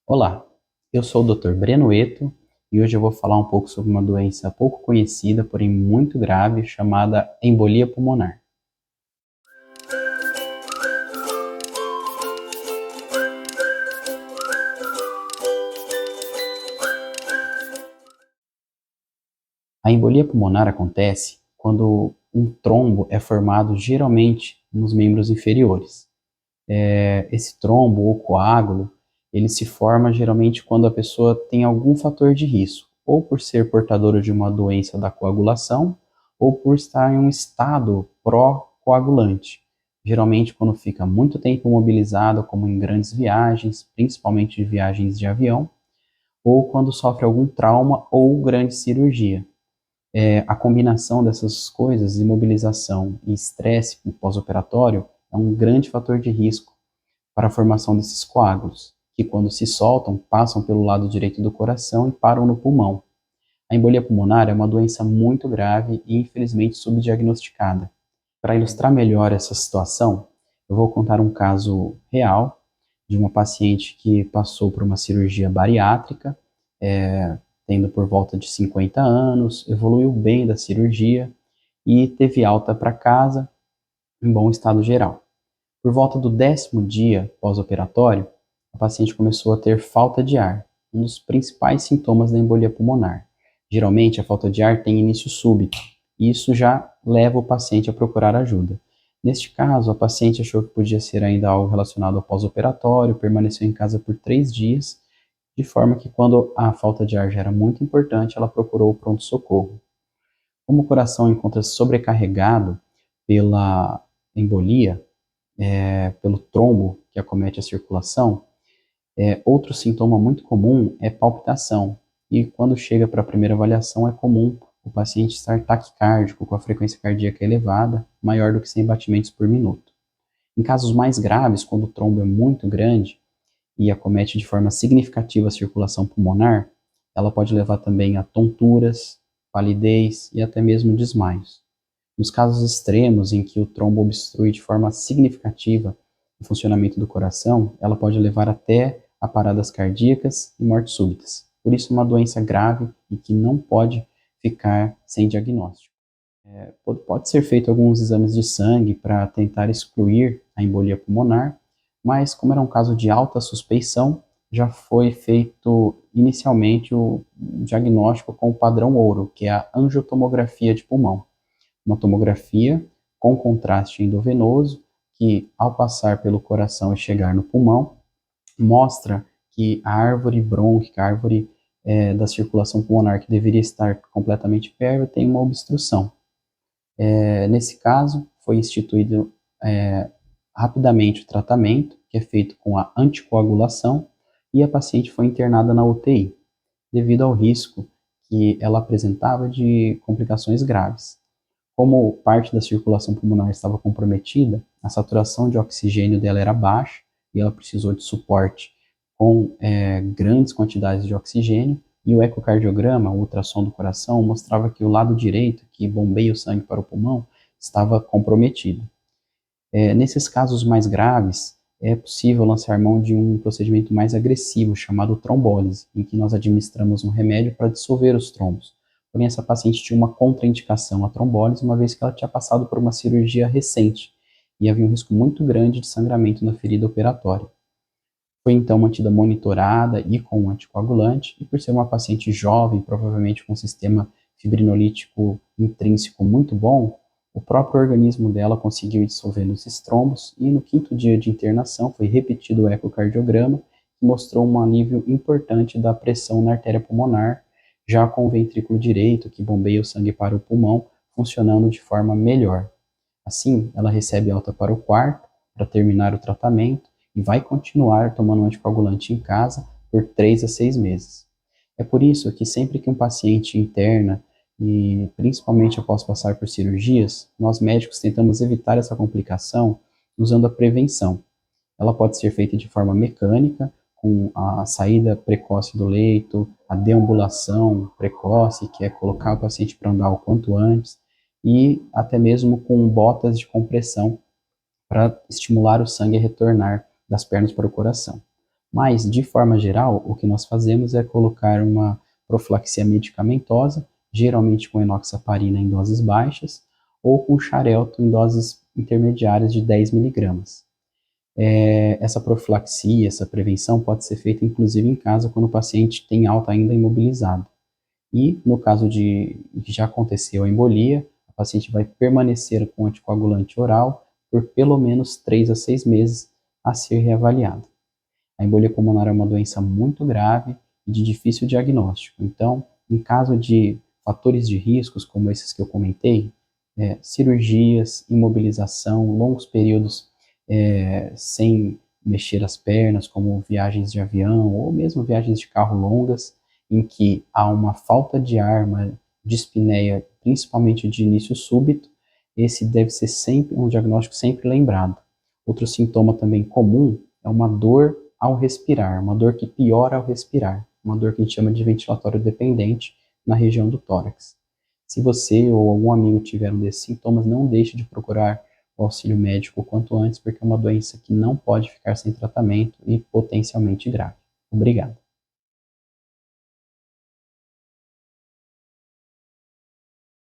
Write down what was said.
Olá, eu sou o Dr. Breno Eto e hoje eu vou falar um pouco sobre uma doença pouco conhecida, porém muito grave, chamada embolia pulmonar. A embolia pulmonar acontece quando um trombo é formado geralmente nos membros inferiores. Esse trombo ou coágulo, ele se forma geralmente quando a pessoa tem algum fator de risco, ou por ser portadora de uma doença da coagulação, ou por estar em um estado pró-coagulante. Geralmente quando fica muito tempo imobilizado, como em grandes viagens, principalmente de viagens de avião, ou quando sofre algum trauma ou grande cirurgia. A combinação dessas coisas, imobilização e estresse pós-operatório, é um grande fator de risco para a formação desses coágulos, que quando se soltam, passam pelo lado direito do coração e param no pulmão. A embolia pulmonar é uma doença muito grave e infelizmente subdiagnosticada. Para ilustrar melhor essa situação, eu vou contar um caso real de uma paciente que passou por uma cirurgia bariátrica, tendo por volta de 50 anos, evoluiu bem da cirurgia e teve alta para casa em bom estado geral. Por volta do 10º dia pós-operatório, a paciente começou a ter falta de ar, um dos principais sintomas da embolia pulmonar. Geralmente, a falta de ar tem início súbito, e isso já leva o paciente a procurar ajuda. Neste caso, a paciente achou que podia ser ainda algo relacionado ao pós-operatório, permaneceu em casa por 3 dias, de forma que quando a falta de ar já era muito importante, ela procurou o pronto-socorro. Como o coração encontra-se sobrecarregado pela embolia, pelo trombo que acomete a circulação, outro sintoma muito comum é palpitação. E quando chega para a primeira avaliação, é comum o paciente estar taquicárdico, com a frequência cardíaca elevada, maior do que 100 batimentos por minuto. Em casos mais graves, quando o trombo é muito grande e acomete de forma significativa a circulação pulmonar, ela pode levar também a tonturas, palidez e até mesmo desmaios. Nos casos extremos em que o trombo obstrui de forma significativa o funcionamento do coração, ela pode levar até a paradas cardíacas e mortes súbitas. Por isso, é uma doença grave e que não pode ficar sem diagnóstico. Pode ser feito alguns exames de sangue para tentar excluir a embolia pulmonar, mas como era um caso de alta suspeição, já foi feito inicialmente o diagnóstico com o padrão ouro, que é a angiotomografia de pulmão. Uma tomografia com contraste endovenoso, que ao passar pelo coração e chegar no pulmão, mostra que a árvore brônquica, a árvore da circulação pulmonar que deveria estar completamente pérvia, tem uma obstrução. Nesse caso, foi instituído rapidamente o tratamento, que é feito com a anticoagulação, e a paciente foi internada na UTI, devido ao risco que ela apresentava de complicações graves. Como parte da circulação pulmonar estava comprometida, a saturação de oxigênio dela era baixa e ela precisou de suporte com grandes quantidades de oxigênio, e o ecocardiograma, o ultrassom do coração, mostrava que o lado direito, que bombeia o sangue para o pulmão, estava comprometido. Nesses casos mais graves, é possível lançar mão de um procedimento mais agressivo, chamado trombólise, em que nós administramos um remédio para dissolver os trombos. Porém, essa paciente tinha uma contraindicação à trombólise, uma vez que ela tinha passado por uma cirurgia recente e havia um risco muito grande de sangramento na ferida operatória. Foi então mantida monitorada e com um anticoagulante, e por ser uma paciente jovem, provavelmente com um sistema fibrinolítico intrínseco muito bom, o próprio organismo dela conseguiu dissolver esses trombos, e no 5º dia de internação foi repetido o ecocardiograma, que mostrou um alívio importante da pressão na artéria pulmonar, já com o ventrículo direito, que bombeia o sangue para o pulmão, funcionando de forma melhor. Assim, ela recebe alta para o quarto, para terminar o tratamento, e vai continuar tomando um anticoagulante em casa por 3 a 6 meses. É por isso que sempre que um paciente interna, e principalmente após passar por cirurgias, nós médicos tentamos evitar essa complicação usando a prevenção. Ela pode ser feita de forma mecânica, com a saída precoce do leito, a deambulação precoce, que é colocar o paciente para andar o quanto antes, e até mesmo com botas de compressão para estimular o sangue a retornar das pernas para o coração. Mas, de forma geral, o que nós fazemos é colocar uma profilaxia medicamentosa, geralmente com enoxaparina em doses baixas, ou com xarelto em doses intermediárias de 10 miligramas. Essa profilaxia, essa prevenção pode ser feita inclusive em casa quando o paciente tem alta ainda imobilizado. E no caso de que já aconteceu a embolia, o paciente vai permanecer com anticoagulante oral por pelo menos 3 a 6 meses a ser reavaliado. A embolia pulmonar é uma doença muito grave e de difícil diagnóstico. Então, em caso de fatores de riscos como esses que eu comentei, cirurgias, imobilização, longos períodos sem mexer as pernas, como viagens de avião ou mesmo viagens de carro longas, em que há uma falta de ar, uma dispneia, principalmente de início súbito, esse deve ser sempre um diagnóstico sempre lembrado. Outro sintoma também comum é uma dor ao respirar, uma dor que piora ao respirar, uma dor que a gente chama de ventilatório dependente na região do tórax. Se você ou algum amigo tiver um desses sintomas, não deixe de procurar o auxílio médico o quanto antes, porque é uma doença que não pode ficar sem tratamento e potencialmente grave. Obrigado.